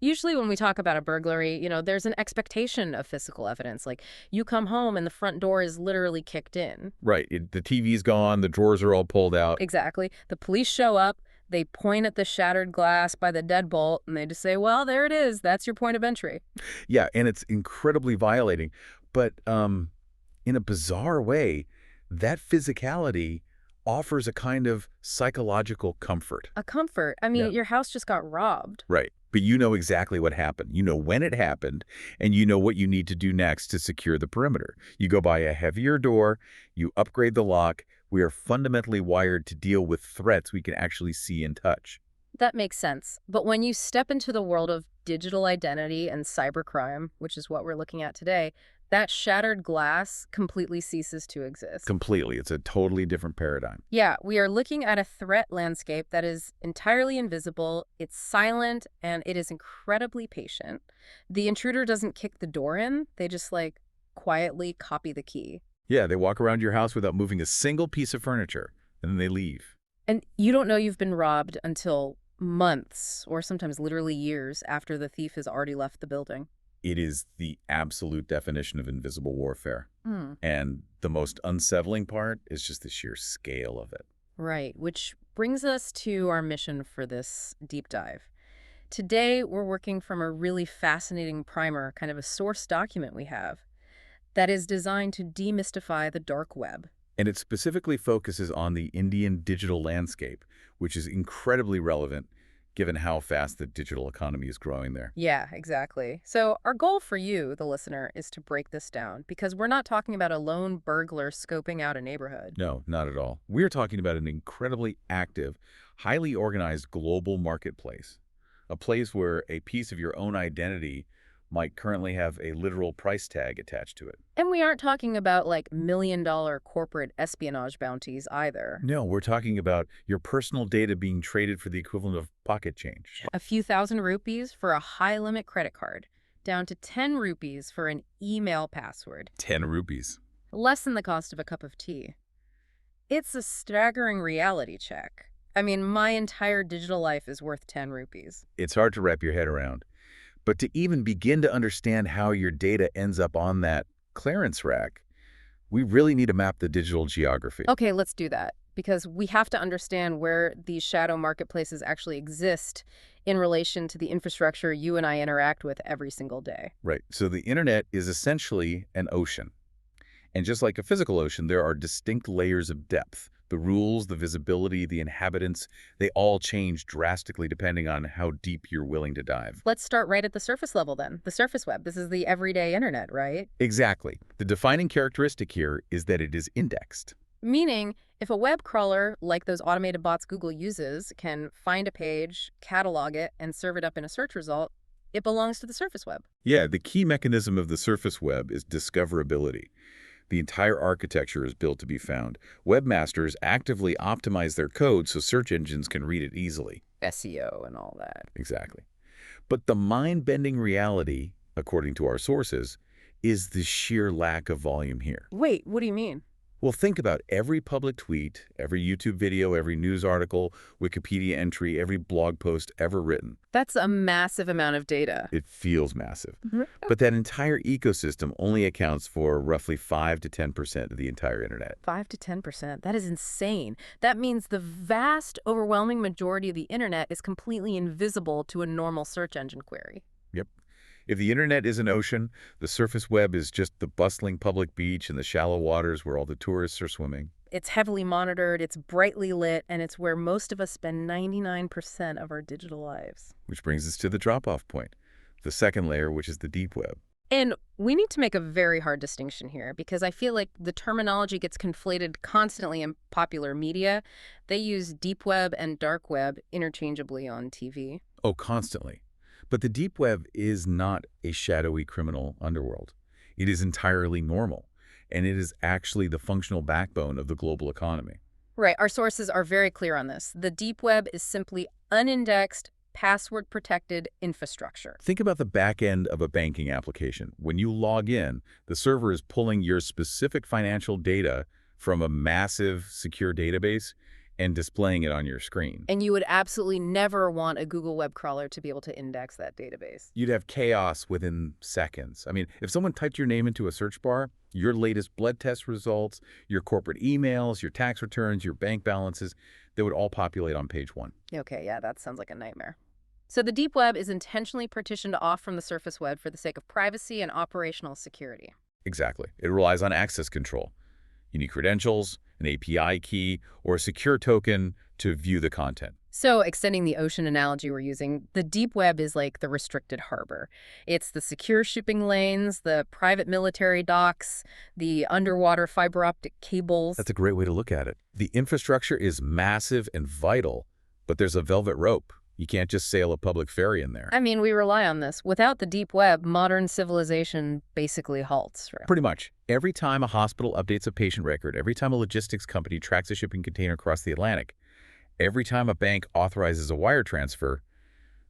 Usually when we talk about a burglary, there's an expectation of physical evidence. Like you come home and the front door is literally kicked in. Right. The TV's gone, the drawers are all pulled out. Exactly. The police show up, they point at the shattered glass by the deadbolt, and they just say, well, there it is. That's your point of entry. Yeah, and it's incredibly violating. But in a bizarre way, that physicality offers a kind of psychological comfort. A comfort. I Yeah. mean, your house just got robbed. Right. But you know exactly what happened. You know when it happened, and you know what you need to do next to secure the perimeter. You go buy a heavier door, you upgrade the lock. We are fundamentally wired to deal with threats we can actually see and touch. That makes sense. But when you step into the world of digital identity and cybercrime, which is what we're looking at today, that shattered glass completely ceases to exist. Completely. It's a totally different paradigm. Yeah, we are looking at a threat landscape that is entirely invisible, it's silent, and it is incredibly patient. The intruder doesn't kick the door in, they just quietly copy the key. Yeah, they walk around your house without moving a single piece of furniture, and then they leave. And you don't know you've been robbed until months, or sometimes literally years, after the thief has already left the building. It is the absolute definition of invisible warfare. Hmm. And the most unsettling part is just the sheer scale of it. Right, which brings us to our mission for this deep dive. Today, we're working from a really fascinating primer, kind of a source document we have, that is designed to demystify the dark web. And it specifically focuses on the Indian digital landscape, which is incredibly relevant given how fast the digital economy is growing there. Yeah, exactly. So our goal for you, the listener, is to break this down because we're not talking about a lone burglar scoping out a neighborhood. No, not at all. We're talking about an incredibly active, highly organized global marketplace, a place where a piece of your own identity might currently have a literal price tag attached to it. And we aren't talking about million-dollar corporate espionage bounties either. No, we're talking about your personal data being traded for the equivalent of pocket change. A few thousand rupees for a high-limit credit card, down to 10 rupees for an email password, 10 rupees. less than the cost of a cup of tea. It's a staggering reality check. I mean, my entire digital life is worth 10 rupees. It's hard to wrap your head around. But to even begin to understand how your data ends up on that clearance rack, we really need to map the digital geography. Okay, let's do that, because we have to understand where these shadow marketplaces actually exist in relation to the infrastructure you and I interact with every single day. Right. So the internet is essentially an ocean. And just like a physical ocean, there are distinct layers of depth. The rules, the visibility, the inhabitants, they all change drastically depending on how deep you're willing to dive. Let's start right at the surface level then, the surface web. This is the everyday internet, right? Exactly. The defining characteristic here is that it is indexed. Meaning, if a web crawler, like those automated bots Google uses, can find a page, catalog it, and serve it up in a search result, it belongs to the surface web. Yeah, the key mechanism of the surface web is discoverability. The entire architecture is built to be found. Webmasters actively optimize their code so search engines can read it easily. SEO and all that. Exactly. But the mind-bending reality, according to our sources, is the sheer lack of volume here. Wait, what do you mean? Well, think about every public tweet, every YouTube video, every news article, Wikipedia entry, every blog post ever written. That's a massive amount of data. It feels massive. Mhm. But that entire ecosystem only accounts for roughly 5 to 10% of the entire internet. 5 to 10%. That is insane. That means the vast, overwhelming majority of the internet is completely invisible to a normal search engine query. Yep. If the internet is an ocean, the surface web is just the bustling public beach and the shallow waters where all the tourists are swimming. It's heavily monitored, it's brightly lit, and it's where most of us spend 99% of our digital lives. Which brings us to the drop-off point, the second layer, which is the deep web. And we need to make a very hard distinction here because I feel like the terminology gets conflated constantly in popular media. They use deep web and dark web interchangeably on TV. Oh, constantly. But the deep web is not a shadowy criminal underworld. It is entirely normal, and it is actually the functional backbone of the global economy. Right, our sources are very clear on this. The deep web is simply unindexed, password-protected infrastructure. Think about the back end of a banking application. When you log in, the server is pulling your specific financial data from a massive, secure database, and displaying it on your screen. And you would absolutely never want a Google web crawler to be able to index that database. You'd have chaos within seconds. I mean, if someone typed your name into a search bar, your latest blood test results, your corporate emails, your tax returns, your bank balances, they would all populate on page one. Okay, yeah, that sounds like a nightmare. So the deep web is intentionally partitioned off from the surface web for the sake of privacy and operational security. Exactly. It relies on access control, unique credentials, an API key, or a secure token to view the content. So extending the ocean analogy we're using, the deep web is like the restricted harbor. It's the secure shipping lanes, the private military docks, the underwater fiber optic cables. That's a great way to look at it. The infrastructure is massive and vital, but there's a velvet rope. You can't just sail a public ferry in there. I mean, we rely on this. Without the deep web, modern civilization basically halts. Right? Pretty much. Every time a hospital updates a patient record, every time a logistics company tracks a shipping container across the Atlantic, every time a bank authorizes a wire transfer,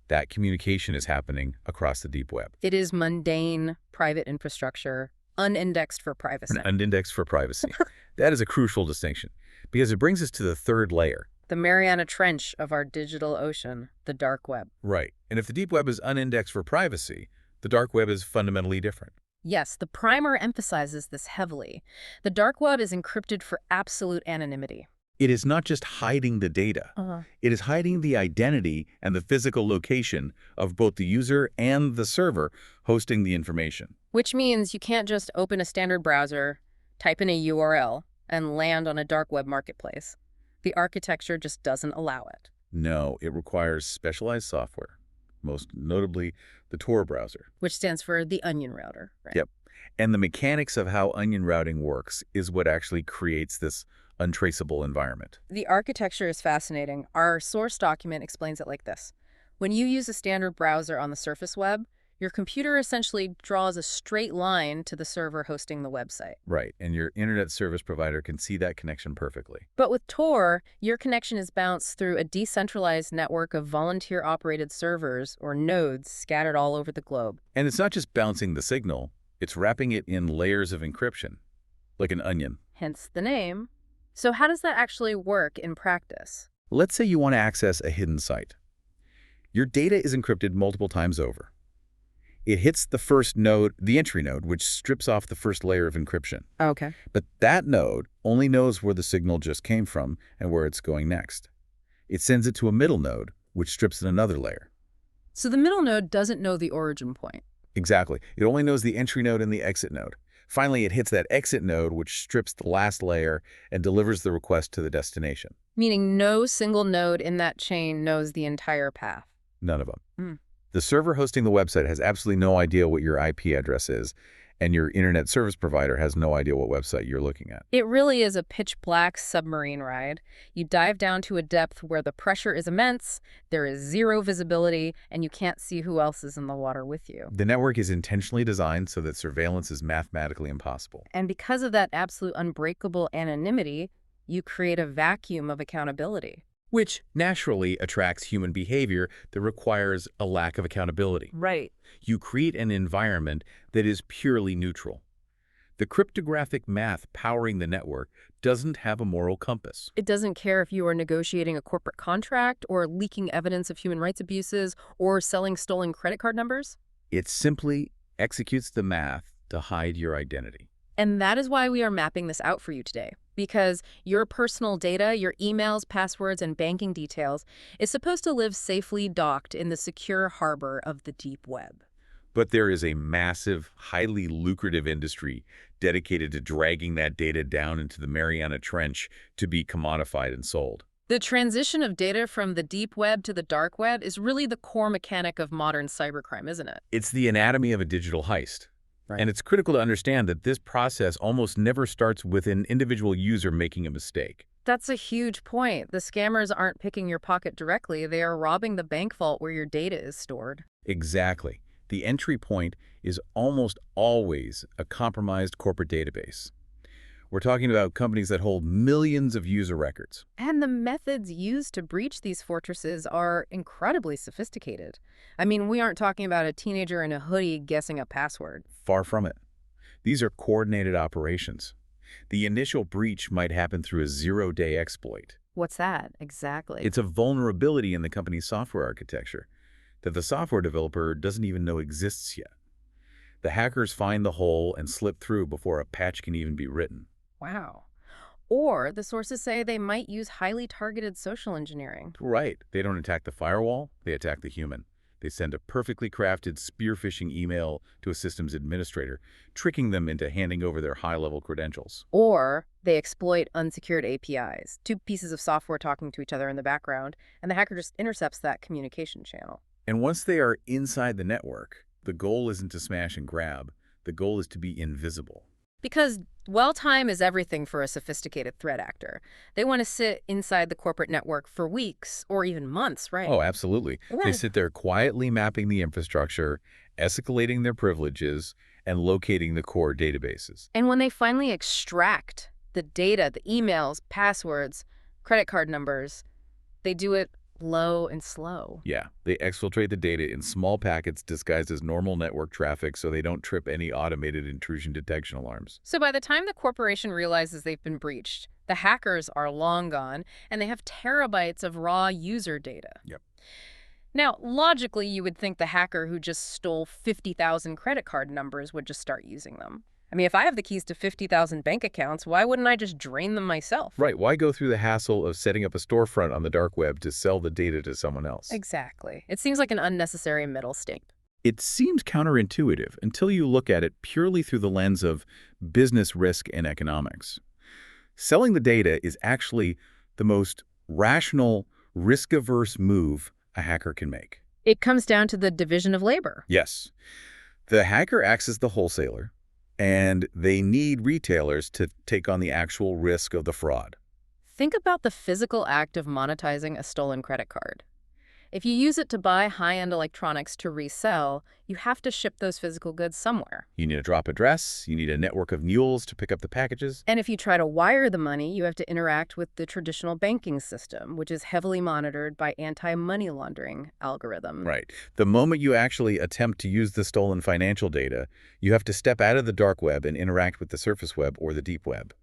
that communication is happening across the deep web. It is mundane, private infrastructure, unindexed for privacy. Unindexed for privacy. That is a crucial distinction, because it brings us to the third layer. The Mariana Trench of our digital ocean, the dark web. Right. And if the deep web is unindexed for privacy, the dark web is fundamentally different. Yes, the primer emphasizes this heavily. The dark web is encrypted for absolute anonymity. It is not just hiding the data. It is hiding the identity and the physical location of both the user and the server hosting the information. Which means you can't just open a standard browser, type in a URL, and land on a dark web marketplace. The architecture just doesn't allow it. No, it requires specialized software, most notably the Tor browser. Which stands for the Onion Router, right? Yep. And the mechanics of how onion routing works is what actually creates this untraceable environment. The architecture is fascinating. Our source document explains it like this. When you use a standard browser on the surface web, your computer essentially draws a straight line to the server hosting the website. Right, and your internet service provider can see that connection perfectly. But with Tor, your connection is bounced through a decentralized network of volunteer-operated servers, or nodes, scattered all over the globe. And it's not just bouncing the signal, it's wrapping it in layers of encryption, like an onion. Hence the name. So how does that actually work in practice? Let's say you want to access a hidden site. Your data is encrypted multiple times over. It hits the first node, the entry node, which strips off the first layer of encryption. Okay. But that node only knows where the signal just came from and where it's going next. It sends it to a middle node, which strips in another layer. So the middle node doesn't know the origin point. Exactly. It only knows the entry node and the exit node. Finally, it hits that exit node, which strips the last layer and delivers the request to the destination. Meaning no single node in that chain knows the entire path. None of them. The server hosting the website has absolutely no idea what your IP address is, and your internet service provider has no idea what website you're looking at. It really is a pitch-black submarine ride. You dive down to a depth where the pressure is immense, there is zero visibility, and you can't see who else is in the water with you. The network is intentionally designed so that surveillance is mathematically impossible. And because of that absolute unbreakable anonymity, you create a vacuum of accountability. Which naturally attracts human behavior that requires a lack of accountability. Right. You create an environment that is purely neutral. The cryptographic math powering the network doesn't have a moral compass. It doesn't care if you are negotiating a corporate contract or leaking evidence of human rights abuses or selling stolen credit card numbers. It simply executes the math to hide your identity. And that is why we are mapping this out for you today. Because your personal data, your emails, passwords, and banking details is supposed to live safely docked in the secure harbor of the deep web. But there is a massive, highly lucrative industry dedicated to dragging that data down into the Mariana Trench to be commodified and sold. The transition of data from the deep web to the dark web is really the core mechanic of modern cybercrime, isn't it? It's the anatomy of a digital heist. Right. And it's critical to understand that this process almost never starts with an individual user making a mistake. That's a huge point. The scammers aren't picking your pocket directly. They are robbing the bank vault where your data is stored. Exactly. The entry point is almost always a compromised corporate database. We're talking about companies that hold millions of user records. And the methods used to breach these fortresses are incredibly sophisticated. I mean, we aren't talking about a teenager in a hoodie guessing a password. Far from it. These are coordinated operations. The initial breach might happen through a zero-day exploit. What's that? Exactly. It's a vulnerability in the company's software architecture that the software developer doesn't even know exists yet. The hackers find the hole and slip through before a patch can even be written. Wow. Or the sources say they might use highly targeted social engineering. Right. They don't attack the firewall, they attack the human. They send a perfectly crafted spear phishing email to a systems administrator, tricking them into handing over their high-level credentials. Or they exploit unsecured APIs, two pieces of software talking to each other in the background, and the hacker just intercepts that communication channel. And once they are inside the network, the goal isn't to smash and grab. The goal is to be invisible. Because dwell time is everything for a sophisticated threat actor. They want to sit inside the corporate network for weeks or even months, right? Oh, absolutely. They Right. sit there quietly mapping the infrastructure, escalating their privileges, and locating the core databases. And when they finally extract the data, the emails, passwords, credit card numbers, they do it low and slow. Yeah, they exfiltrate the data in small packets disguised as normal network traffic so they don't trip any automated intrusion detection alarms. So by the time the corporation realizes they've been breached, the hackers are long gone, and they have terabytes of raw user data. Yep. Now, logically, you would think the hacker who just stole 50,000 credit card numbers would just start using them. I mean, if I have the keys to 50,000 bank accounts, why wouldn't I just drain them myself? Right, why go through the hassle of setting up a storefront on the dark web to sell the data to someone else? Exactly. It seems like an unnecessary middle step. It seems counterintuitive until you look at it purely through the lens of business risk and economics. Selling the data is actually the most rational, risk-averse move a hacker can make. It comes down to the division of labor. Yes. The hacker acts as the wholesaler, and they need retailers to take on the actual risk of the fraud. Think about the physical act of monetizing a stolen credit card. If you use it to buy high-end electronics to resell, you have to ship those physical goods somewhere. You need a drop address, you need a network of mules to pick up the packages. And if you try to wire the money, you have to interact with the traditional banking system, which is heavily monitored by anti-money laundering algorithms. Right. The moment you actually attempt to use the stolen financial data, you have to step out of the dark web and interact with the surface web or the deep web.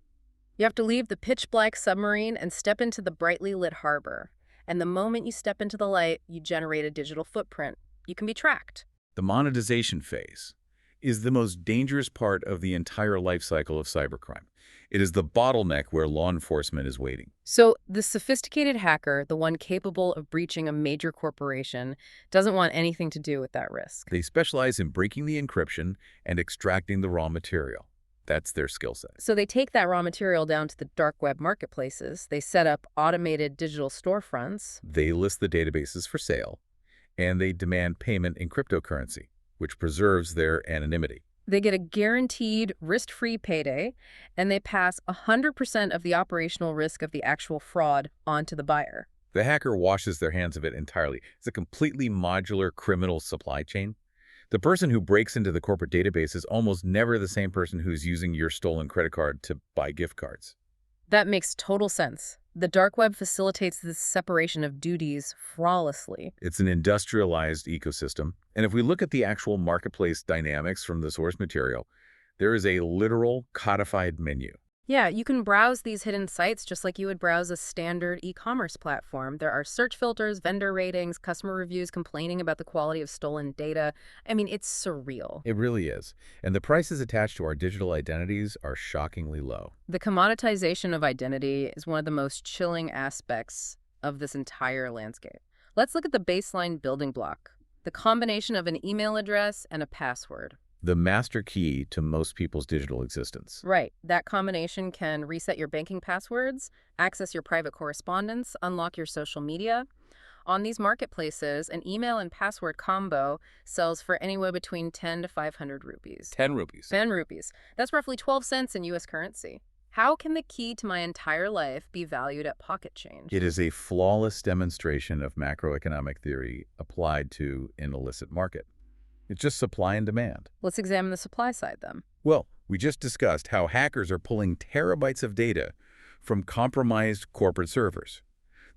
You have to leave the pitch-black submarine and step into the brightly lit harbor. And the moment you step into the light, you generate a digital footprint. You can be tracked. The monetization phase is the most dangerous part of the entire life cycle of cybercrime. It is the bottleneck where law enforcement is waiting. So the sophisticated hacker, the one capable of breaching a major corporation, doesn't want anything to do with that risk. They specialize in breaking the encryption and extracting the raw material. That's their skill set. So they take that raw material down to the dark web marketplaces. They set up automated digital storefronts. They list the databases for sale, and they demand payment in cryptocurrency, which preserves their anonymity. They get a guaranteed risk-free payday, and they pass 100% of the operational risk of the actual fraud onto the buyer. The hacker washes their hands of it entirely. It's a completely modular criminal supply chain. The person who breaks into the corporate database is almost never the same person who's using your stolen credit card to buy gift cards. That makes total sense. The dark web facilitates this separation of duties flawlessly. It's an industrialized ecosystem. And if we look at the actual marketplace dynamics from the source material, there is a literal codified menu. Yeah, you can browse these hidden sites just like you would browse a standard e-commerce platform. There are search filters, vendor ratings, customer reviews complaining about the quality of stolen data. I mean, it's surreal. It really is. And the prices attached to our digital identities are shockingly low. The commoditization of identity is one of the most chilling aspects of this entire landscape. Let's look at the baseline building block, the combination of an email address and a password. The master key to most people's digital existence. Right. That combination can reset your banking passwords, access your private correspondence, unlock your social media. On these marketplaces, an email and password combo sells for anywhere between 10 to 500 rupees. 10 rupees. 10 rupees. That's roughly 12 cents in U.S. currency. How can the key to my entire life be valued at pocket change? It is a flawless demonstration of macroeconomic theory applied to an illicit market. It's just supply and demand. Let's examine the supply side then. Well, we just discussed how hackers are pulling terabytes of data from compromised corporate servers.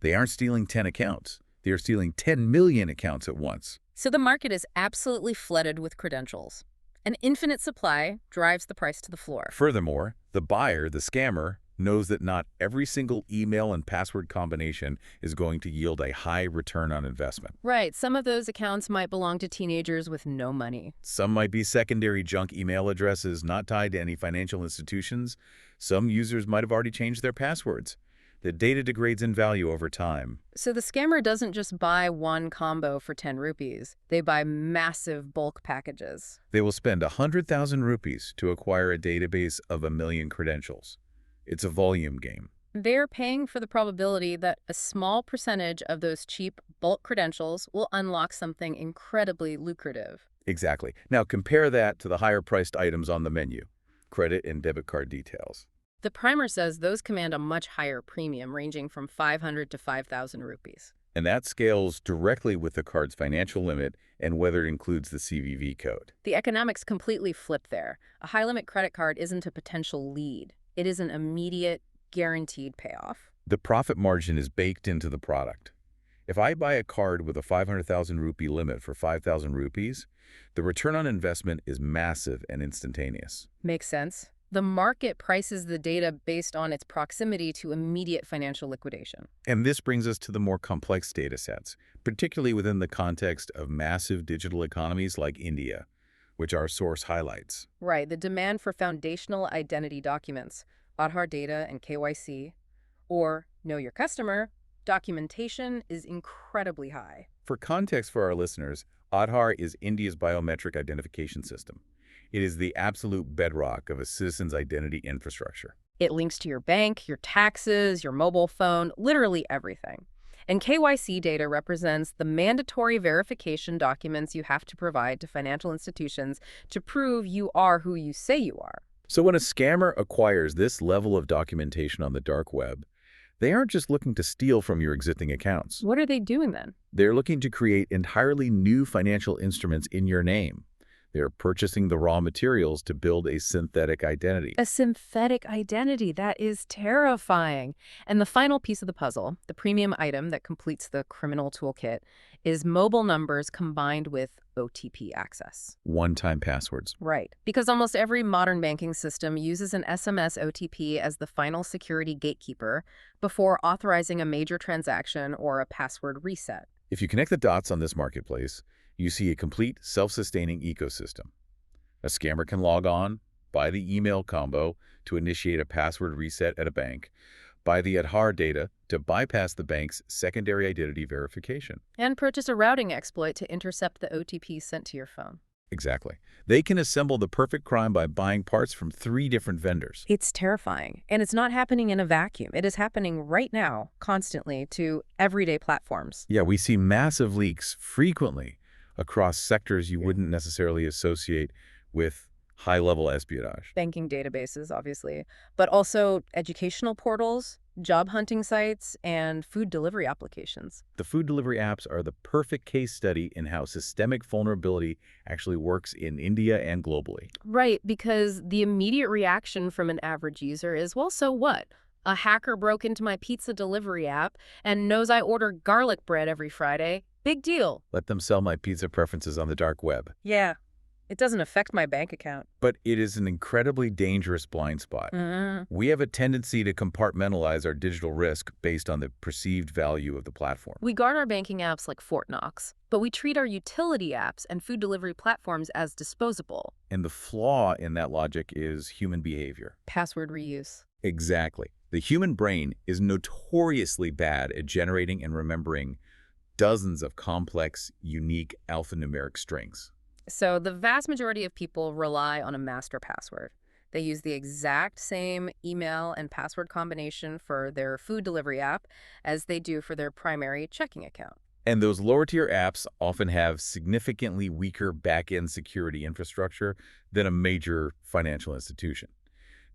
They aren't stealing 10 accounts. They are stealing 10 million accounts at once. So the market is absolutely flooded with credentials. An infinite supply drives the price to the floor. Furthermore, the buyer, the scammer, knows that not every single email and password combination is going to yield a high return on investment. Right, some of those accounts might belong to teenagers with no money. Some might be secondary junk email addresses not tied to any financial institutions. Some users might have already changed their passwords. The data degrades in value over time. So the scammer doesn't just buy one combo for 10 rupees. They buy massive bulk packages. They will spend 100,000 rupees to acquire a database of 1 million credentials. It's a volume game. They're paying for the probability that a small percentage of those cheap bulk credentials will unlock something incredibly lucrative. Exactly. Now compare that to the higher-priced items on the menu, credit and debit card details. The primer says those command a much higher premium, ranging from 500 to 5,000 rupees. And that scales directly with the card's financial limit and whether it includes the CVV code. The economics completely flip there. A high-limit credit card isn't a potential lead. It is an immediate, guaranteed payoff. The profit margin is baked into the product. If I buy a card with a 500,000 rupee limit for 5,000 rupees, the return on investment is massive and instantaneous. Makes sense. The market prices the data based on its proximity to immediate financial liquidation. And this brings us to the more complex data sets, particularly within the context of massive digital economies like India, which our source highlights. Right, the demand for foundational identity documents, Aadhaar data and KYC, or Know Your Customer, documentation is incredibly high. For context for our listeners, Aadhaar is India's biometric identification system. It is the absolute bedrock of a citizen's identity infrastructure. It links to your bank, your taxes, your mobile phone, literally everything. And KYC data represents the mandatory verification documents you have to provide to financial institutions to prove you are who you say you are. So when a scammer acquires this level of documentation on the dark web, they aren't just looking to steal from your existing accounts. What are they doing then? They're looking to create entirely new financial instruments in your name. They're purchasing the raw materials to build a synthetic identity. A synthetic identity. That is terrifying. And the final piece of the puzzle, the premium item that completes the criminal toolkit, is mobile numbers combined with OTP access. One-time passwords. Right. Because almost every modern banking system uses an SMS OTP as the final security gatekeeper before authorizing a major transaction or a password reset. If you connect the dots on this marketplace, you see a complete self-sustaining ecosystem. A scammer can log on, buy the email combo to initiate a password reset at a bank, buy the Aadhaar data to bypass the bank's secondary identity verification. And purchase a routing exploit to intercept the OTP sent to your phone. Exactly. They can assemble the perfect crime by buying parts from 3 different vendors. It's terrifying. And it's not happening in a vacuum. It is happening right now, constantly, to everyday platforms. Yeah, we see massive leaks frequently across sectors you wouldn't necessarily associate with high-level espionage. Banking databases, obviously, but also educational portals, job hunting sites, and food delivery applications. The food delivery apps are the perfect case study in how systemic vulnerability actually works in India and globally. Right, because the immediate reaction from an average user is, well, so what? A hacker broke into my pizza delivery app and knows I order garlic bread every Friday. Big deal. Let them sell my pizza preferences on the dark web. Yeah, it doesn't affect my bank account. But it is an incredibly dangerous blind spot. We have a tendency to compartmentalize our digital risk based on the perceived value of the platform. We guard our banking apps like Fort Knox, but we treat our utility apps and food delivery platforms as disposable. And the flaw in that logic is human behavior. Password reuse. Exactly. The human brain is notoriously bad at generating and remembering dozens of complex, unique alphanumeric strings. So the vast majority of people rely on a master password. They use the exact same email and password combination for their food delivery app as they do for their primary checking account. And those lower-tier apps often have significantly weaker back-end security infrastructure than a major financial institution.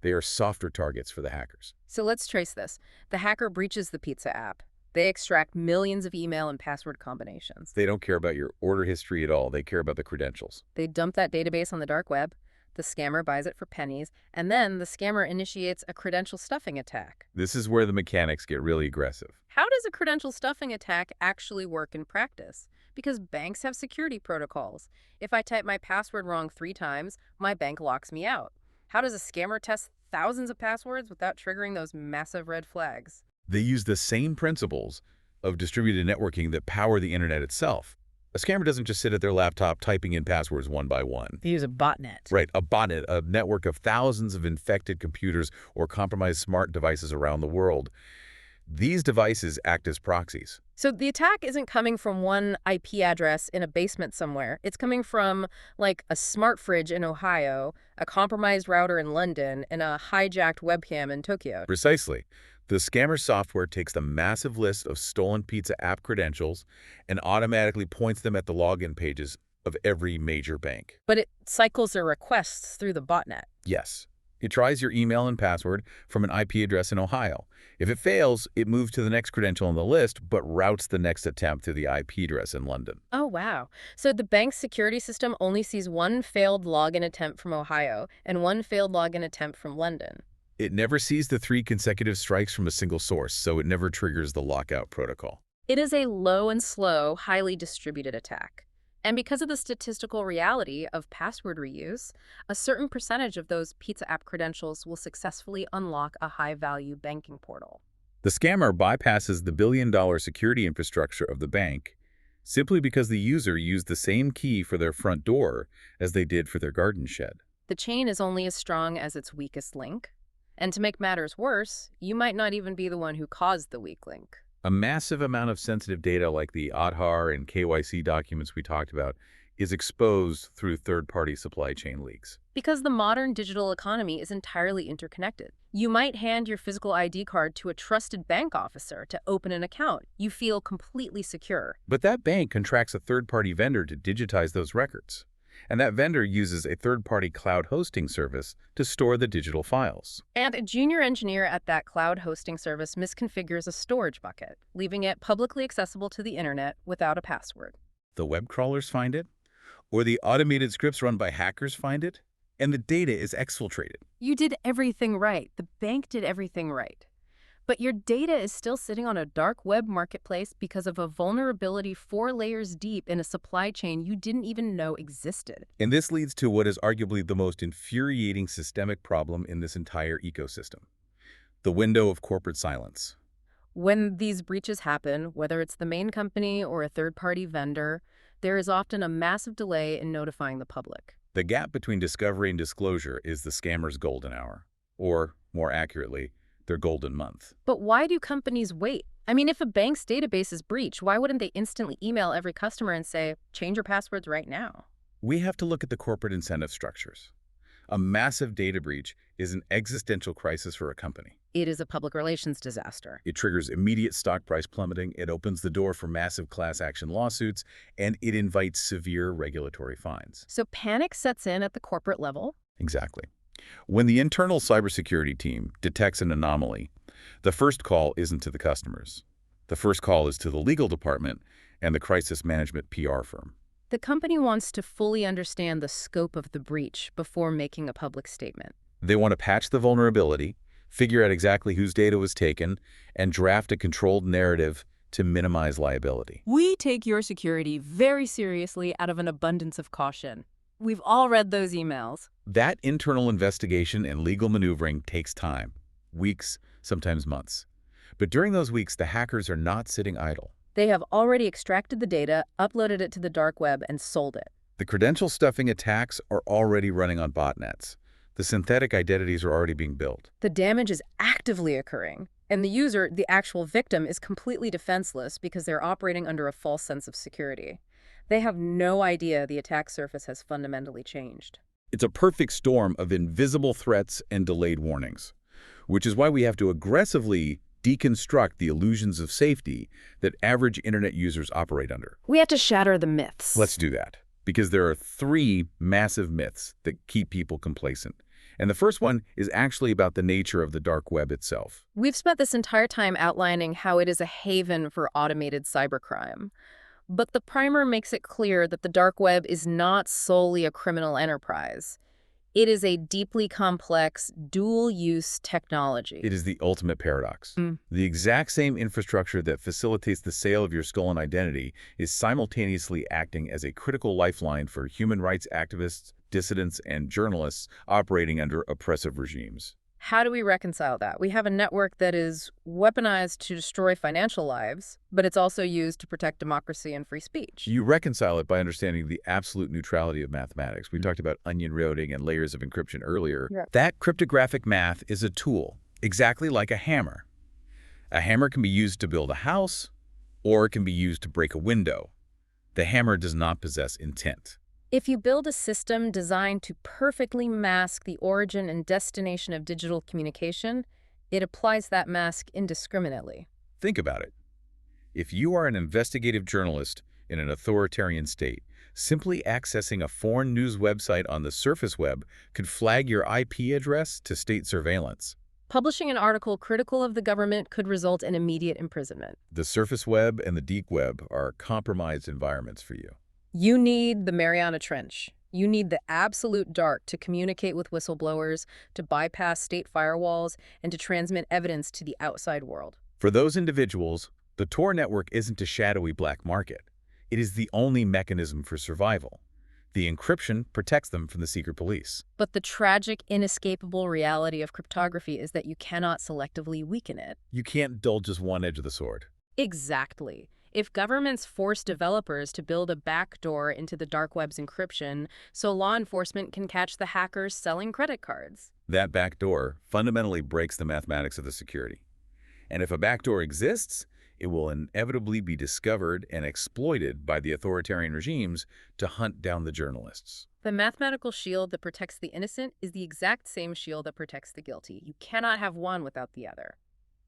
They are softer targets for the hackers. So let's trace this. The hacker breaches the pizza app. They extract millions of email and password combinations. They don't care about your order history at all. They care about the credentials. They dump that database on the dark web. The scammer buys it for pennies, and then the scammer initiates a credential stuffing attack. This is where the mechanics get really aggressive. How does a credential stuffing attack actually work in practice? Because banks have security protocols. If I type my password wrong 3 times, my bank locks me out. How does a scammer test thousands of passwords without triggering those massive red flags. They use the same principles of distributed networking that power the internet itself. A scammer doesn't just sit at their laptop typing in passwords one by one. They use a botnet. Right, a botnet, a network of thousands of infected computers or compromised smart devices around the world. These devices act as proxies. So the attack isn't coming from one IP address in a basement somewhere. It's coming from, like, a smart fridge in Ohio, a compromised router in London, and a hijacked webcam in Tokyo. Precisely. The scammer software takes the massive list of stolen pizza app credentials and automatically points them at the login pages of every major bank. But it cycles their requests through the botnet. Yes. It tries your email and password from an IP address in Ohio. If it fails, it moves to the next credential on the list, but routes the next attempt to the IP address in London. Oh, wow. So the bank's security system only sees one failed login attempt from Ohio and one failed login attempt from London. It never sees the 3 consecutive strikes from a single source, so it never triggers the lockout protocol. It is a low and slow, highly distributed attack. And because of the statistical reality of password reuse, a certain percentage of those pizza app credentials will successfully unlock a high-value banking portal. The scammer bypasses the billion-dollar security infrastructure of the bank simply because the user used the same key for their front door as they did for their garden shed. The chain is only as strong as its weakest link. And to make matters worse, you might not even be the one who caused the weak link. A massive amount of sensitive data like the Aadhaar and KYC documents we talked about is exposed through third-party supply chain leaks. Because the modern digital economy is entirely interconnected. You might hand your physical ID card to a trusted bank officer to open an account. You feel completely secure. But that bank contracts a third-party vendor to digitize those records. And that vendor uses a third-party cloud hosting service to store the digital files. And a junior engineer at that cloud hosting service misconfigures a storage bucket, leaving it publicly accessible to the internet without a password. The web crawlers find it, or the automated scripts run by hackers find it, and the data is exfiltrated. You did everything right. The bank did everything right. But your data is still sitting on a dark web marketplace because of a vulnerability 4 layers deep in a supply chain you didn't even know existed. And this leads to what is arguably the most infuriating systemic problem in this entire ecosystem: the window of corporate silence. When these breaches happen, whether it's the main company or a third-party vendor, there is often a massive delay in notifying the public. The gap between discovery and disclosure is the scammer's golden hour, or, more accurately, their golden month. But why do companies wait? I mean, if a bank's database is breached, why wouldn't they instantly email every customer and say, change your passwords right now? We have to look at the corporate incentive structures. A massive data breach is an existential crisis for a company. It is a public relations disaster. It triggers immediate stock price plummeting, it opens the door for massive class action lawsuits, and it invites severe regulatory fines. So panic sets in at the corporate level? Exactly. When the internal cybersecurity team detects an anomaly, the first call isn't to the customers. The first call is to the legal department and the crisis management PR firm. The company wants to fully understand the scope of the breach before making a public statement. They want to patch the vulnerability, figure out exactly whose data was taken, and draft a controlled narrative to minimize liability. We take your security very seriously out of an abundance of caution. We've all read those emails. That internal investigation and legal maneuvering takes time, weeks, sometimes months. But during those weeks, the hackers are not sitting idle. They have already extracted the data, uploaded it to the dark web, and sold it. The credential stuffing attacks are already running on botnets. The synthetic identities are already being built. The damage is actively occurring, and the user, the actual victim, is completely defenseless because they're operating under a false sense of security. They have no idea the attack surface has fundamentally changed. It's a perfect storm of invisible threats and delayed warnings, which is why we have to aggressively deconstruct the illusions of safety that average internet users operate under. We have to shatter the myths. Let's do that, because there are 3 massive myths that keep people complacent. And the first one is actually about the nature of the dark web itself. We've spent this entire time outlining how it is a haven for automated cybercrime. But the primer makes it clear that the dark web is not solely a criminal enterprise. It is a deeply complex, dual-use technology. It is the ultimate paradox. The exact same infrastructure that facilitates the sale of your stolen identity is simultaneously acting as a critical lifeline for human rights activists, dissidents, and journalists operating under oppressive regimes. How do we reconcile that? We have a network that is weaponized to destroy financial lives, but it's also used to protect democracy and free speech. You reconcile it by understanding the absolute neutrality of mathematics. We talked about onion routing and layers of encryption earlier. Yeah. That cryptographic math is a tool, exactly like a hammer. A hammer can be used to build a house, or it can be used to break a window. The hammer does not possess intent. If you build a system designed to perfectly mask the origin and destination of digital communication, it applies that mask indiscriminately. Think about it. If you are an investigative journalist in an authoritarian state, simply accessing a foreign news website on the surface web could flag your IP address to state surveillance. Publishing an article critical of the government could result in immediate imprisonment. The surface web and the deep web are compromised environments for you. You need the Mariana Trench. You need the absolute dark to communicate with whistleblowers, to bypass state firewalls, and to transmit evidence to the outside world. For those individuals, the Tor network isn't a shadowy black market. It is the only mechanism for survival. The encryption protects them from the secret police. But the tragic, inescapable reality of cryptography is that you cannot selectively weaken it. You can't dull just one edge of the sword. Exactly. If governments force developers to build a backdoor into the dark web's encryption so law enforcement can catch the hackers selling credit cards. That backdoor fundamentally breaks the mathematics of the security. And if a backdoor exists, it will inevitably be discovered and exploited by the authoritarian regimes to hunt down the journalists. The mathematical shield that protects the innocent is the exact same shield that protects the guilty. You cannot have one without the other.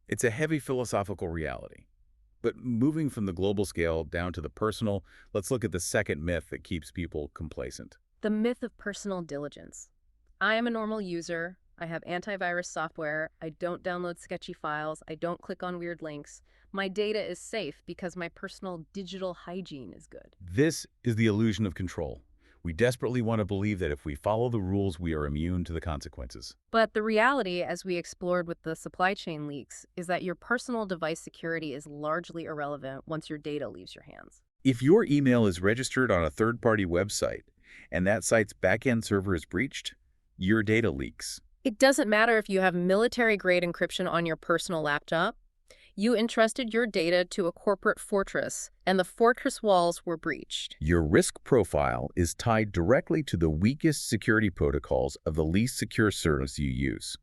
It's a heavy philosophical reality. But moving from the global scale down to the personal, let's look at the second myth that keeps people complacent. The myth of personal diligence. I am a normal user. I have antivirus software. I don't download sketchy files. I don't click on weird links. My data is safe because my personal digital hygiene is good. This is the illusion of control. We desperately want to believe that if we follow the rules, we are immune to the consequences. But the reality, as we explored with the supply chain leaks, is that your personal device security is largely irrelevant once your data leaves your hands. If your email is registered on a third-party website and that site's backend server is breached, your data leaks. It doesn't matter if you have military-grade encryption on your personal laptop. You entrusted your data to a corporate fortress, and the fortress walls were breached. Your risk profile is tied directly to the weakest security protocols of the least secure service you use.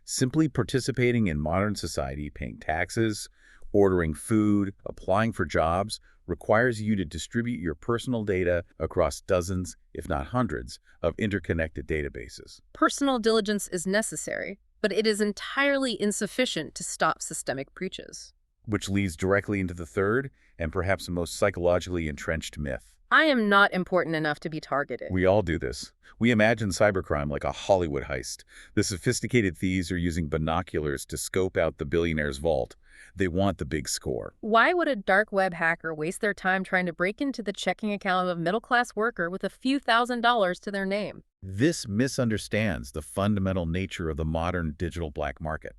Simply participating in modern society, paying taxes, ordering food, applying for jobs, requires you to distribute your personal data across dozens, if not hundreds, of interconnected databases. Personal diligence is necessary, but it is entirely insufficient to stop systemic breaches. Which leads directly into the third, and perhaps the most psychologically entrenched myth. I am not important enough to be targeted. We all do this. We imagine cybercrime like a Hollywood heist. The sophisticated thieves are using binoculars to scope out the billionaire's vault. They want the big score. Why would a dark web hacker waste their time trying to break into the checking account of a middle-class worker with a few $1,000s to their name? This misunderstands the fundamental nature of the modern digital black market.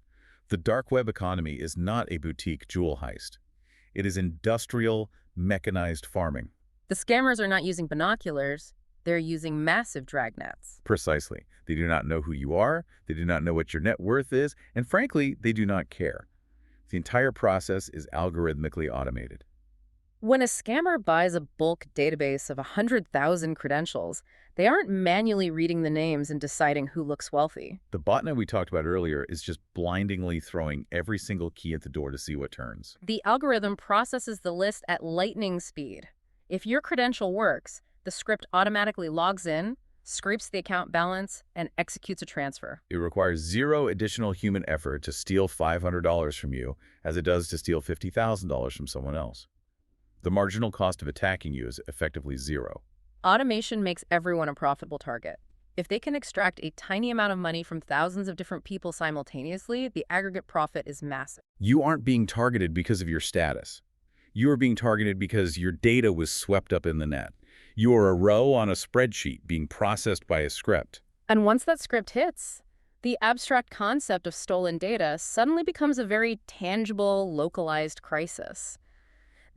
The dark web economy is not a boutique jewel heist. It is industrial, mechanized farming. The scammers are not using binoculars. They're using massive dragnets. Precisely. They do not know who you are, they do not know what your net worth is, and frankly, they do not care. The entire process is algorithmically automated. When a scammer buys a bulk database of 100,000 credentials, they aren't manually reading the names and deciding who looks wealthy. The botnet we talked about earlier is just blindingly throwing every single key at the door to see what turns. The algorithm processes the list at lightning speed. If your credential works, the script automatically logs in, scrapes the account balance, and executes a transfer. It requires zero additional human effort to steal $500 from you as it does to steal $50,000 from someone else. The marginal cost of attacking you is effectively zero. Automation makes everyone a profitable target. If they can extract a tiny amount of money from thousands of different people simultaneously, the aggregate profit is massive. You aren't being targeted because of your status. You are being targeted because your data was swept up in the net. You are a row on a spreadsheet being processed by a script. And once that script hits, the abstract concept of stolen data suddenly becomes a very tangible, localized crisis.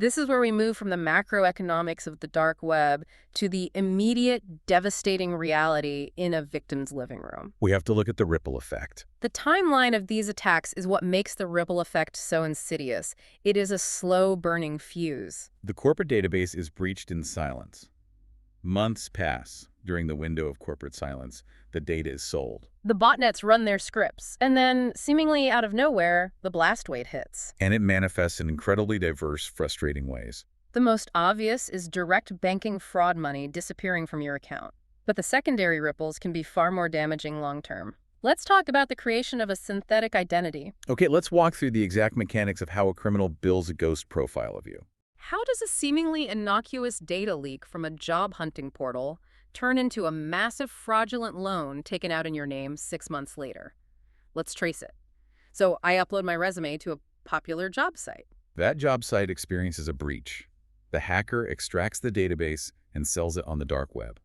This is where we move from the macroeconomics of the dark web to the immediate, devastating reality in a victim's living room. We have to look at the ripple effect. The timeline of these attacks is what makes the ripple effect so insidious. It is a slow-burning fuse. The corporate database is breached in silence. Months pass. During the window of corporate silence, the data is sold. The botnets run their scripts, and then, seemingly out of nowhere, the blast wave hits. And it manifests in incredibly diverse, frustrating ways. The most obvious is direct banking fraud money disappearing from your account. But the secondary ripples can be far more damaging long-term. Let's talk about the creation of a synthetic identity. Okay, let's walk through the exact mechanics of how a criminal builds a ghost profile of you. How does a seemingly innocuous data leak from a job hunting portal turn into a massive fraudulent loan taken out in your name 6 months later? Let's trace it. So I upload my resume to a popular job site. That job site experiences a breach. The hacker extracts the database and sells it on the dark web.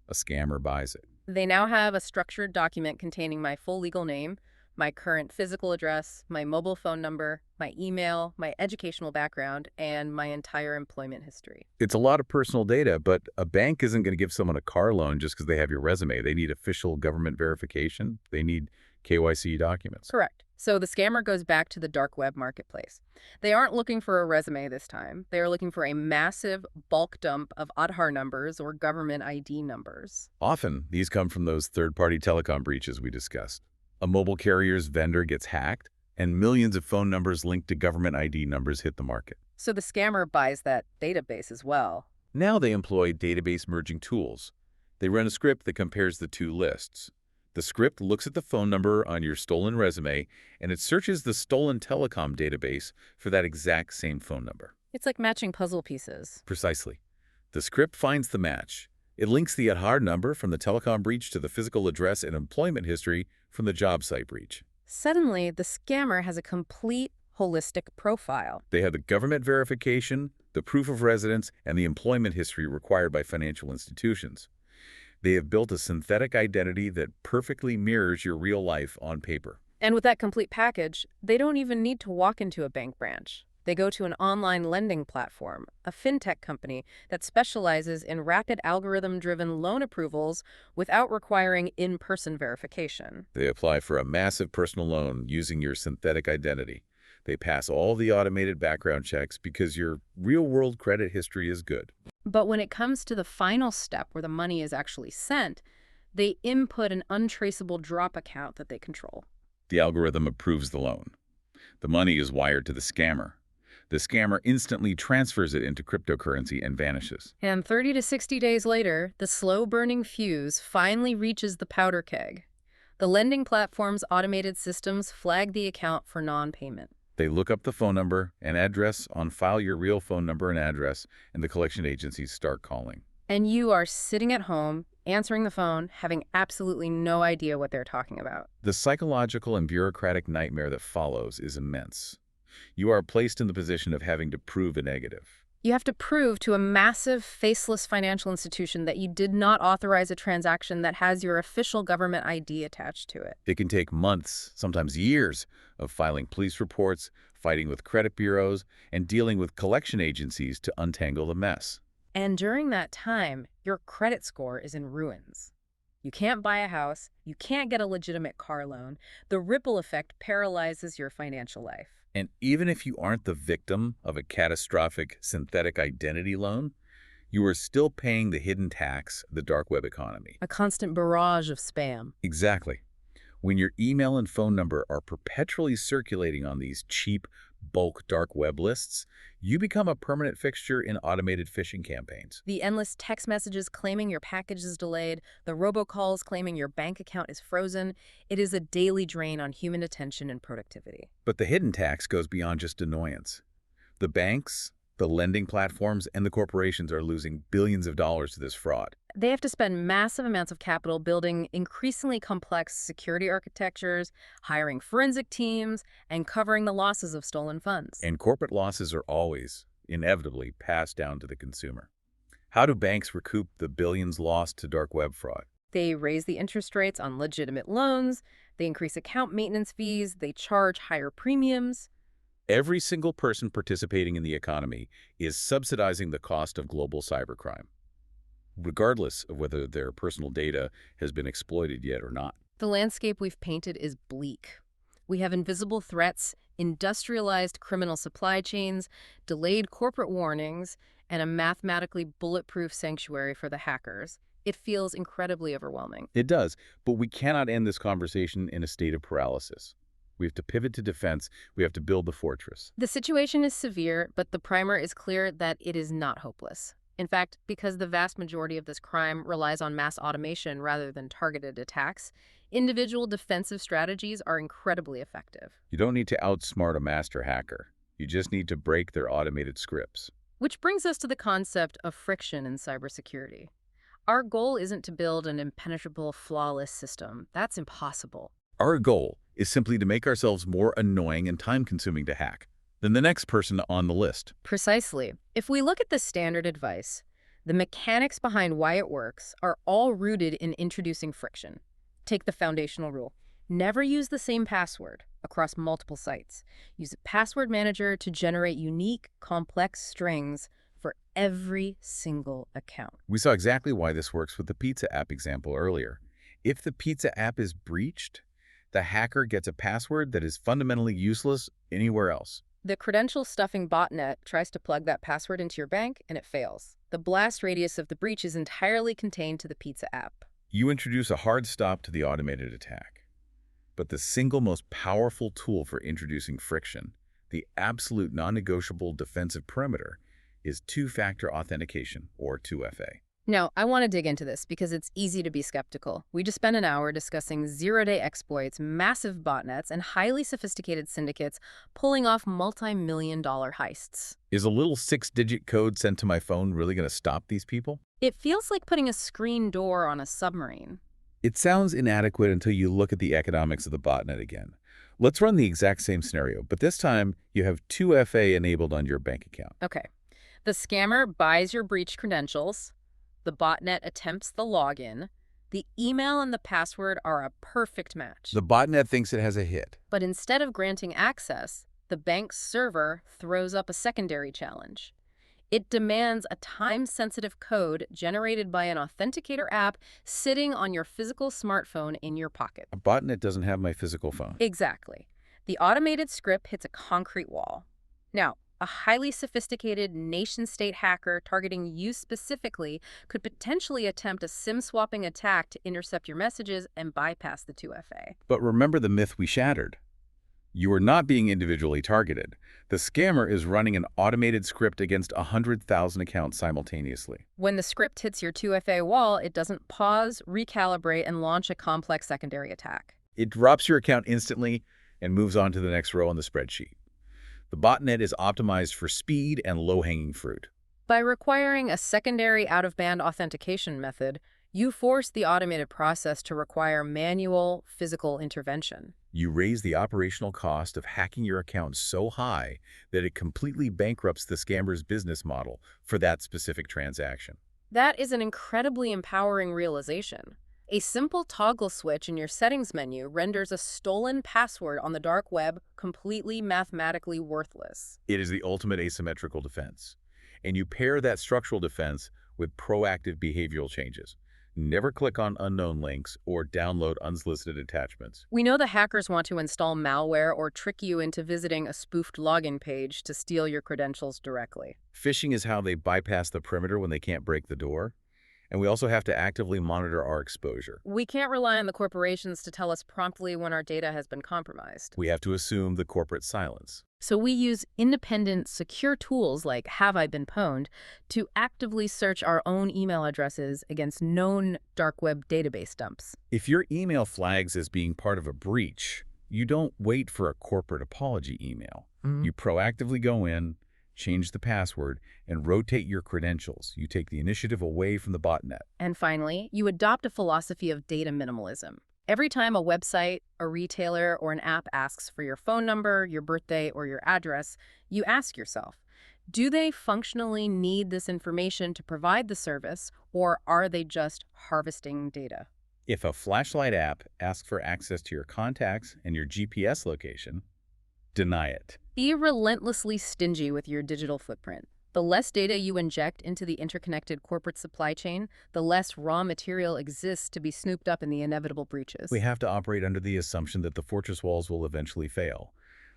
A scammer buys it. They now have a structured document containing my full legal name, my current physical address, my mobile phone number, my email, my educational background, and my entire employment history. It's a lot of personal data, but a bank isn't going to give someone a car loan just because they have your resume. They need official government verification. They need KYC documents. Correct. So the scammer goes back to the dark web marketplace. They aren't looking for a resume this time. They are looking for a massive bulk dump of Aadhaar numbers or government ID numbers. Often, these come from those third-party telecom breaches we discussed. A mobile carrier's vendor gets hacked, and millions of phone numbers linked to government ID numbers hit the market. So the scammer buys that database as well. Now they employ database merging tools. They run a script that compares the two lists. The script looks at the phone number on your stolen resume, and it searches the stolen telecom database for that exact same phone number. It's like matching puzzle pieces. Precisely. The script finds the match. It links the Aadhaar number from the telecom breach to the physical address and employment history from the job site breach. Suddenly, the scammer has a complete, holistic profile. They have the government verification, the proof of residence, and the employment history required by financial institutions. They have built a synthetic identity that perfectly mirrors your real life on paper. And with that complete package, they don't even need to walk into a bank branch. They go to an online lending platform, a fintech company that specializes in rapid algorithm-driven loan approvals without requiring in-person verification. They apply for a massive personal loan using your synthetic identity. They pass all the automated background checks because your real-world credit history is good. But when it comes to the final step where the money is actually sent, they input an untraceable drop account that they control. The algorithm approves the loan. The money is wired to the scammer. The scammer instantly transfers it into cryptocurrency and vanishes. And 30 to 60 days later, the slow-burning fuse finally reaches the powder keg. The lending platform's automated systems flag the account for non-payment. They look up the phone number and address on file, your real phone number and address, and the collection agencies start calling. And you are sitting at home, answering the phone, having absolutely no idea what they're talking about. The psychological and bureaucratic nightmare that follows is immense. You are placed in the position of having to prove a negative. You have to prove to a massive, faceless financial institution that you did not authorize a transaction that has your official government ID attached to it. It can take months, sometimes years, of filing police reports, fighting with credit bureaus, and dealing with collection agencies to untangle the mess. And during that time, your credit score is in ruins. You can't buy a house, you can't get a legitimate car loan. The ripple effect paralyzes your financial life. And even if you aren't the victim of a catastrophic synthetic identity loan, you are still paying the hidden tax of the dark web economy. A constant barrage of spam. Exactly. When your email and phone number are perpetually circulating on these cheap, bulk dark web lists, you become a permanent fixture in automated phishing campaigns. The endless text messages claiming your package is delayed, the robocalls claiming your bank account is frozen, it is a daily drain on human attention and productivity. But the hidden tax goes beyond just annoyance. The banks, the lending platforms, and the corporations are losing billions of dollars to this fraud. They have to spend massive amounts of capital building increasingly complex security architectures, hiring forensic teams, and covering the losses of stolen funds. And corporate losses are always, inevitably, passed down to the consumer. How do banks recoup the billions lost to dark web fraud? They raise the interest rates on legitimate loans, they increase account maintenance fees, they charge higher premiums. Every single person participating in the economy is subsidizing the cost of global cybercrime, regardless of whether their personal data has been exploited yet or not. The landscape we've painted is bleak. We have invisible threats, industrialized criminal supply chains, delayed corporate warnings, and a mathematically bulletproof sanctuary for the hackers. It feels incredibly overwhelming. It does, but we cannot end this conversation in a state of paralysis. We have to pivot to defense. We have to build the fortress. The situation is severe, but the primer is clear that it is not hopeless. In fact, because the vast majority of this crime relies on mass automation rather than targeted attacks, individual defensive strategies are incredibly effective. You don't need to outsmart a master hacker. You just need to break their automated scripts. Which brings us to the concept of friction in cybersecurity. Our goal isn't to build an impenetrable, flawless system. That's impossible. Our goal is simply to make ourselves more annoying and time-consuming to hack than the next person on the list. Precisely. If we look at the standard advice, the mechanics behind why it works are all rooted in introducing friction. Take the foundational rule. Never use the same password across multiple sites. Use a password manager to generate unique, complex strings for every single account. We saw exactly why this works with the pizza app example earlier. If the pizza app is breached, the hacker gets a password that is fundamentally useless anywhere else. The credential stuffing botnet tries to plug that password into your bank, and it fails. The blast radius of the breach is entirely contained to the pizza app. You introduce a hard stop to the automated attack. But the single most powerful tool for introducing friction, the absolute non-negotiable defensive perimeter, is two-factor authentication, or 2FA. Now, I want to dig into this because it's easy to be skeptical. We just spent an hour discussing zero-day exploits, massive botnets, and highly sophisticated syndicates pulling off multi-million-dollar heists. Is a little 6-digit code sent to my phone really going to stop these people? It feels like putting a screen door on a submarine. It sounds inadequate until you look at the economics of the botnet again. Let's run the exact same scenario, but this time you have 2FA enabled on your bank account. Okay. The scammer buys your breached credentials. The botnet attempts the login. The email and the password are a perfect match. The botnet thinks it has a hit. But instead of granting access, the bank's server throws up a secondary challenge. It demands a time-sensitive code generated by an authenticator app sitting on your physical smartphone in your pocket. A botnet doesn't have my physical phone. Exactly. The automated script hits a concrete wall. Now, a highly sophisticated nation-state hacker targeting you specifically could potentially attempt a SIM-swapping attack to intercept your messages and bypass the 2FA. But remember the myth we shattered. You are not being individually targeted. The scammer is running an automated script against 100,000 accounts simultaneously. When the script hits your 2FA wall, it doesn't pause, recalibrate, and launch a complex secondary attack. It drops your account instantly and moves on to the next row on the spreadsheet. The botnet is optimized for speed and low-hanging fruit. By requiring a secondary out-of-band authentication method, you force the automated process to require manual, physical intervention. You raise the operational cost of hacking your account so high that it completely bankrupts the scammer's business model for that specific transaction. That is an incredibly empowering realization. A simple toggle switch in your settings menu renders a stolen password on the dark web completely mathematically worthless. It is the ultimate asymmetrical defense. And you pair that structural defense with proactive behavioral changes. Never click on unknown links or download unsolicited attachments. We know the hackers want to install malware or trick you into visiting a spoofed login page to steal your credentials directly. Phishing is how they bypass the perimeter when they can't break the door. And we also have to actively monitor our exposure. We can't rely on the corporations to tell us promptly when our data has been compromised. We have to assume the corporate silence. So we use independent, secure tools like Have I Been Pwned to actively search our own email addresses against known dark web database dumps. If your email flags as being part of a breach, you don't wait for a corporate apology email. You proactively go in, change the password, and rotate your credentials. You take the initiative away from the botnet. And finally, you adopt a philosophy of data minimalism. Every time a website, a retailer, or an app asks for your phone number, your birthday, or your address, you ask yourself, do they functionally need this information to provide the service, or are they just harvesting data? If a flashlight app asks for access to your contacts and your GPS location, Deny it. Be relentlessly stingy with your digital footprint. The less data you inject into the interconnected corporate supply chain, the less raw material exists to be snooped up in the inevitable breaches. We have to operate under the assumption that the fortress walls will eventually fail.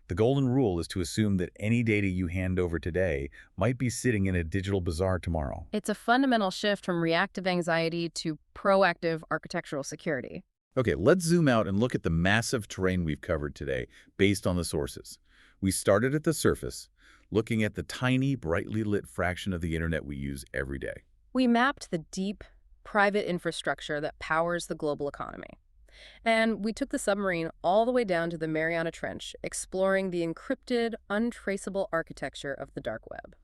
The golden rule is to assume that any data you hand over today might be sitting in a digital bazaar tomorrow. It's a fundamental shift from reactive anxiety to proactive architectural security. Okay, let's zoom out and look at the massive terrain we've covered today based on the sources. We started at the surface, looking at the tiny, brightly lit fraction of the internet we use every day. We mapped the deep, private infrastructure that powers the global economy. And we took the submarine all the way down to the Mariana Trench, exploring the encrypted, untraceable architecture of the dark web.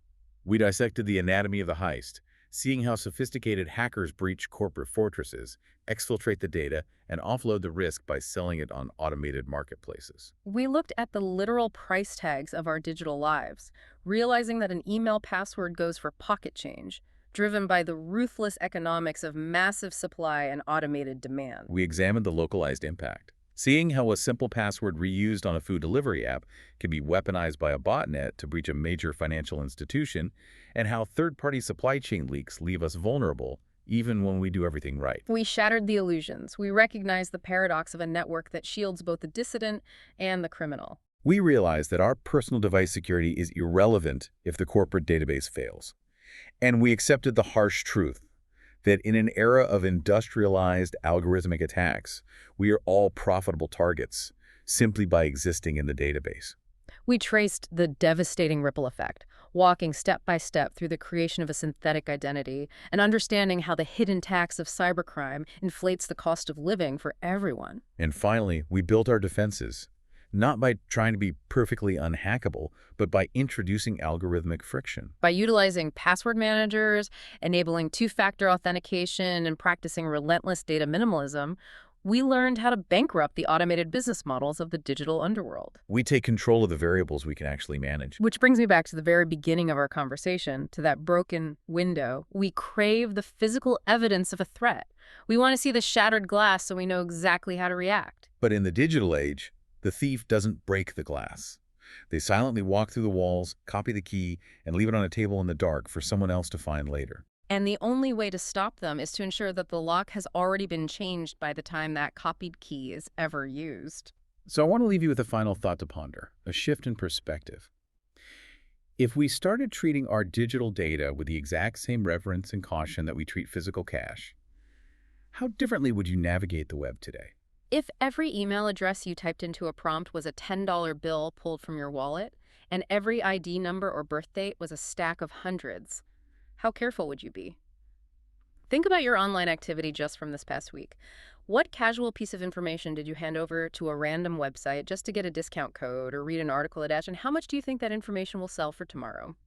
We dissected the anatomy of the heist, seeing how sophisticated hackers breach corporate fortresses, exfiltrate the data, and offload the risk by selling it on automated marketplaces. We looked at the literal price tags of our digital lives, realizing that an email password goes for pocket change, driven by the ruthless economics of massive supply and automated demand. We examined the localized impact, seeing how a simple password reused on a food delivery app can be weaponized by a botnet to breach a major financial institution, and how third-party supply chain leaks leave us vulnerable even when we do everything right. We shattered the illusions. We recognized the paradox of a network that shields both the dissident and the criminal. We realized that our personal device security is irrelevant if the corporate database fails. And we accepted the harsh truth that in an era of industrialized algorithmic attacks, we are all profitable targets simply by existing in the database. We traced the devastating ripple effect, walking step by step through the creation of a synthetic identity and understanding how the hidden tax of cybercrime inflates the cost of living for everyone. And finally, we built our defenses, not by trying to be perfectly unhackable, but by introducing algorithmic friction. By utilizing password managers, enabling two-factor authentication, and practicing relentless data minimalism, we learned how to bankrupt the automated business models of the digital underworld. We take control of the variables we can actually manage. Which brings me back to the very beginning of our conversation, to that broken window. We crave the physical evidence of a threat. We want to see the shattered glass so we know exactly how to react. But in the digital age, the thief doesn't break the glass. They silently walk through the walls, copy the key, and leave it on a table in the dark for someone else to find later. And the only way to stop them is to ensure that the lock has already been changed by the time that copied key is ever used. So I want to leave you with a final thought to ponder, a shift in perspective. If we started treating our digital data with the exact same reverence and caution that we treat physical cash, how differently would you navigate the web today? If every email address you typed into a prompt was a $10 bill pulled from your wallet, and every ID number or birth date was a stack of hundreds, how careful would you be? Think about your online activity just from this past week. What casual piece of information did you hand over to a random website just to get a discount code or read an article attached, and how much do you think that information will sell for tomorrow?